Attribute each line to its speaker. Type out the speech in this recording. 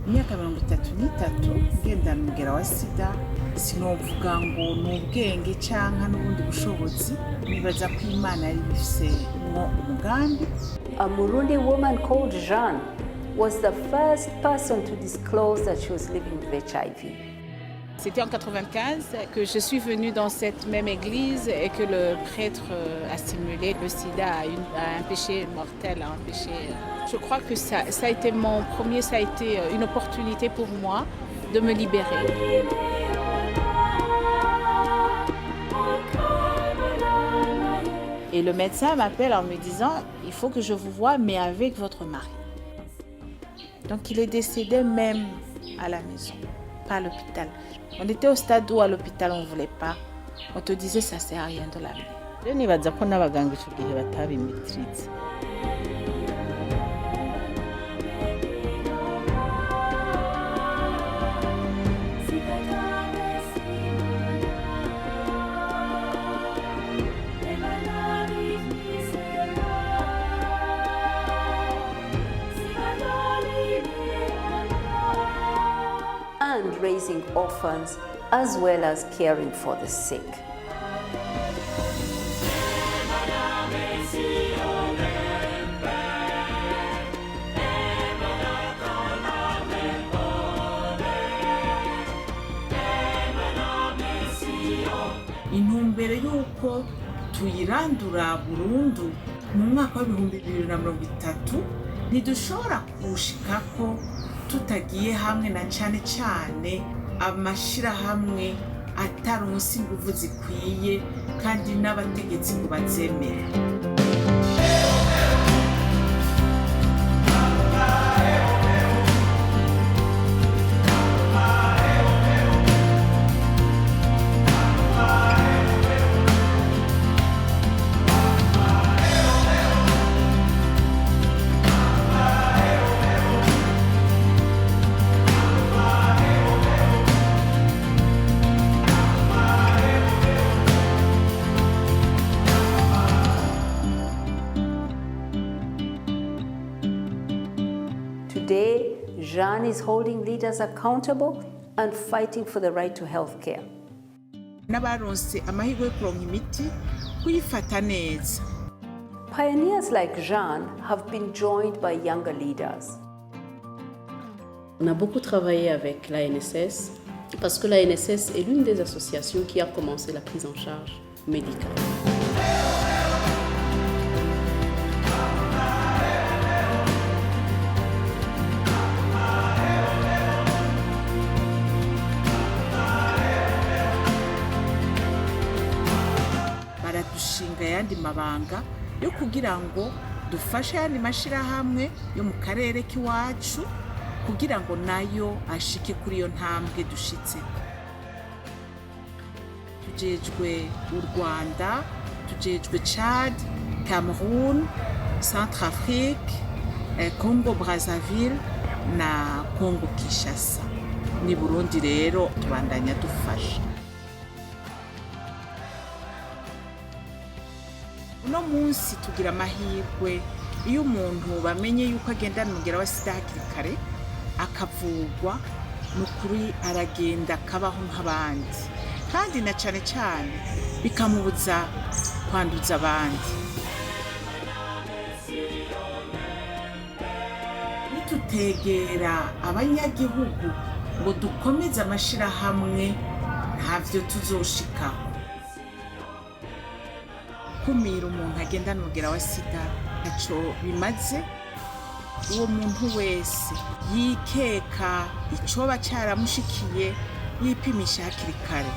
Speaker 1: imyaka 33 ngendana umugera wa sida sinovuga ngo n'ubwenge canka n'ubundi bushobozi nibaza ko Imana yari ifisemo umugambi.
Speaker 2: A Murundi woman called Jeanne was the first person to disclose that she was living with HIV.
Speaker 3: C'était en 95 que je suis venue dans cette même église et que le prêtre a simulé le sida à un péché mortel, à un péché. Je crois que ça a été ça a été une opportunité pour moi de me libérer. Et le médecin m'appelle en me disant « Il faut que je vous voie, mais avec votre mari ». Donc il est décédé même à la maison, pas à l'hôpital. On était au stade où à l'hôpital on ne voulait pas. On te disait ça ne sert à rien de l'amener. Je nibaza ko n'abaganga ico gihe batabimitiriza.
Speaker 2: And raising orphans as well as caring for the sick.
Speaker 1: Intumbero y'uko tuyirandura burundu mu mwaka wa 2030 ntidushobora kuwushikako tutagiye hamwe na cane amashirahamwe ataronse inguvu zikwiye kandi n'abategetsi ngo bazemere.
Speaker 2: Today, Jeanne is holding leaders accountable and fighting for the right to health care.
Speaker 1: N'abaronse amahirwe yo kuronka imiti kuyifata neza.
Speaker 2: Pioneers like Jeanne have been joined by younger leaders.
Speaker 4: On a beaucoup travaillé avec l'ANSS parce que l'ANSS est l'une des associations qui a commencé la prise en charge médicale.
Speaker 1: Baradushinga yandi mabanga yo kugira ngo dufashe yandi mashirahamwe yo mu karere k'iwacu kugira ngo nayo ashike kuri iyo ntambwe dushitse. Tujejwe u Rwanda, tujejwe Chad, Cameroun, Centrafrique, Congo Brazzaville na Congo Kinshasa. Ni Burundi rero tubandanya dufasha. Uno munsi tugira amahirwe iyo umuntu bamenye yuko agendana umugera wa sida hakiri kare akavugwa n'ukuri aragenda akabaho nk'abandi kandi na cane bikamubuza kwanduza abandi. Nitutegera abanyagihugu ngo dukomeze amashirahamwe ntavyo tuzoshikaho. Kumira umuntu agendana umugera wa sida ntaco bimaze. Uwo muntu wese yikeka icoba caramushikiye yipimisha hakiri kare.